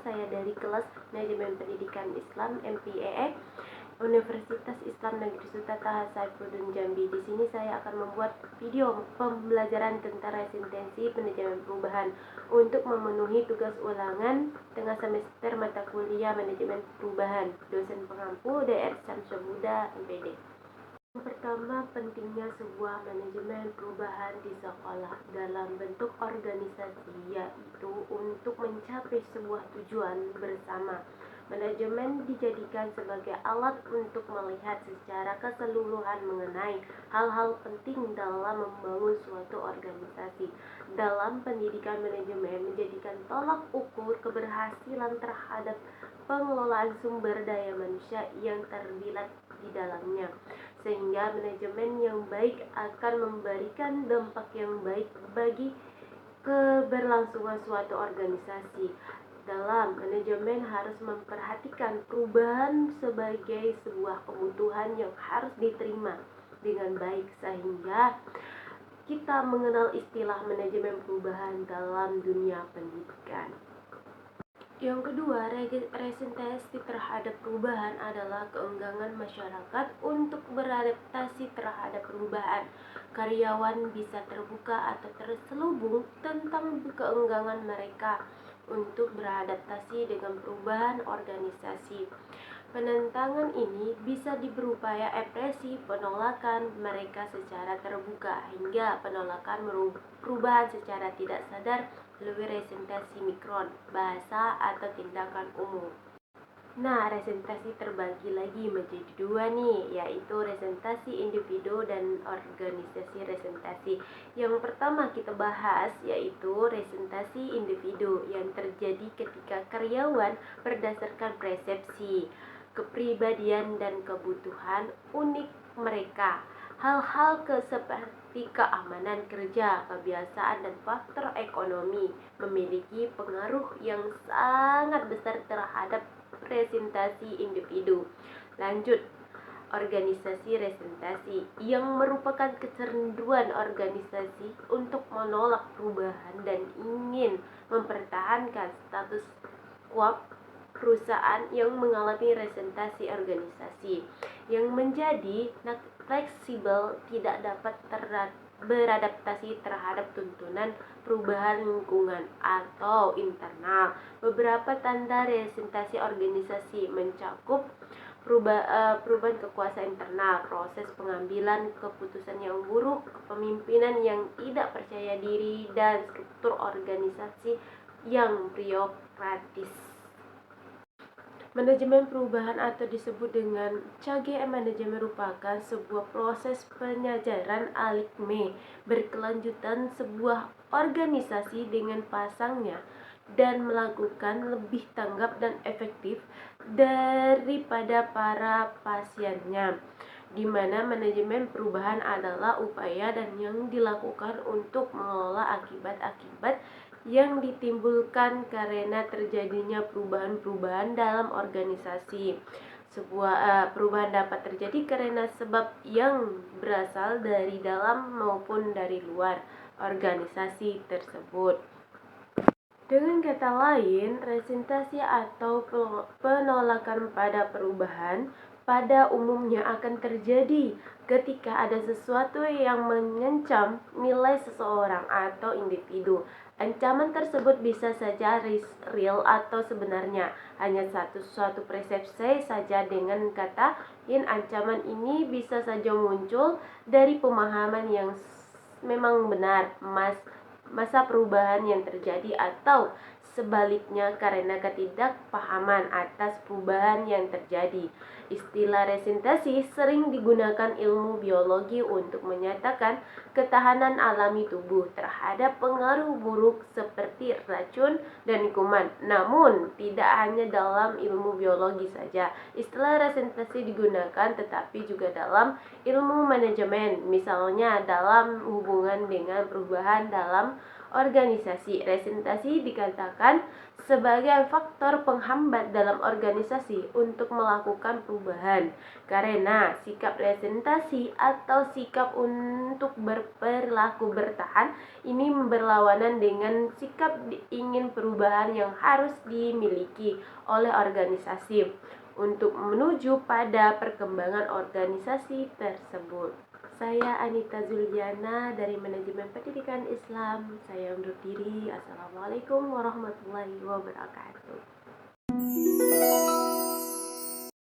Saya dari kelas Manajemen Pendidikan Islam MPEE Universitas Islam Negeri Sultan Taha Saifuddin Jambi. Di sini saya akan membuat video pembelajaran tentang resentensi manajemen perubahan untuk memenuhi tugas ulangan tengah semester mata kuliah manajemen perubahan. Dosen pengampu DR Syamsuhuda MPD. Yang pertama, pentingnya sebuah manajemen perubahan di sekolah dalam bentuk organisasi, yaitu untuk mencapai sebuah tujuan bersama. Manajemen dijadikan sebagai alat untuk melihat secara keseluruhan mengenai hal-hal penting dalam membangun suatu organisasi. Dalam pendidikan, manajemen menjadikan tolak ukur keberhasilan terhadap pengelolaan sumber daya manusia yang terlibat di dalamnya, sehingga manajemen yang baik akan memberikan dampak yang baik bagi keberlangsungan suatu organisasi. Dalam manajemen harus memperhatikan perubahan sebagai sebuah kebutuhan yang harus diterima dengan baik, sehingga kita mengenal istilah manajemen perubahan dalam dunia pendidikan. Yang kedua, resentasi terhadap perubahan adalah keengganan masyarakat untuk beradaptasi terhadap perubahan. Karyawan bisa terbuka atau terselubung tentang keengganan mereka untuk beradaptasi dengan perubahan organisasi. Penentangan ini bisa berupaya ekspresi penolakan mereka secara terbuka hingga penolakan perubahan secara tidak sadar melalui resentasi mikron, bahasa atau tindakan umum. Nah, resentasi terbagi lagi menjadi dua nih, yaitu resentasi individu dan organisasi resentasi. Yang pertama kita bahas yaitu resentasi individu yang terjadi ketika karyawan berdasarkan persepsi, kepribadian dan kebutuhan unik mereka. Hal-hal seperti keamanan kerja, kebiasaan, dan faktor ekonomi memiliki pengaruh yang sangat besar terhadap presentasi individu. Lanjut, organisasi resentasi yang merupakan kecenderungan organisasi untuk menolak perubahan dan ingin mempertahankan status quo perusahaan yang mengalami resentasi organisasi yang menjadi fleksibel, tidak dapat beradaptasi terhadap tuntunan perubahan lingkungan atau internal. Beberapa tanda resentasi organisasi mencakup perubahan kekuasaan internal, proses pengambilan keputusan yang buruk, kepemimpinan yang tidak percaya diri, dan struktur organisasi yang birokratis. Manajemen perubahan atau disebut dengan CGM manajemen merupakan sebuah proses penyajaran algoritma berkelanjutan sebuah organisasi dengan pasangnya dan melakukan lebih tanggap dan efektif daripada para pasiennya, di mana manajemen perubahan adalah upaya dan yang dilakukan untuk mengelola akibat-akibat yang ditimbulkan karena terjadinya perubahan-perubahan dalam organisasi. Sebuah perubahan dapat terjadi karena sebab yang berasal dari dalam maupun dari luar organisasi tersebut. Dengan kata lain, resentasi atau penolakan pada perubahan pada umumnya akan terjadi ketika ada sesuatu yang mengancam nilai seseorang atau individu. Ancaman tersebut bisa saja real atau sebenarnya hanya suatu persepsi saja. Dengan kata lain, ancaman ini bisa saja muncul dari pemahaman yang memang benar masa perubahan yang terjadi, atau sebaliknya karena ketidakpahaman atas perubahan yang terjadi. Istilah resentasi sering digunakan ilmu biologi untuk menyatakan ketahanan alami tubuh terhadap pengaruh buruk seperti racun dan kuman. Namun, tidak hanya dalam ilmu biologi saja istilah resentasi digunakan, tetapi juga dalam ilmu manajemen. Misalnya dalam hubungan dengan perubahan dalam organisasi, resentasi dikatakan sebagai faktor penghambat dalam organisasi untuk melakukan perubahan, karena sikap representasi atau sikap untuk berperilaku bertahan ini berlawanan dengan sikap ingin perubahan yang harus dimiliki oleh organisasi untuk menuju pada perkembangan organisasi tersebut. Saya Anita Zuliana dari Manajemen Pendidikan Islam. Saya undur diri. Assalamualaikum warahmatullahi wabarakatuh.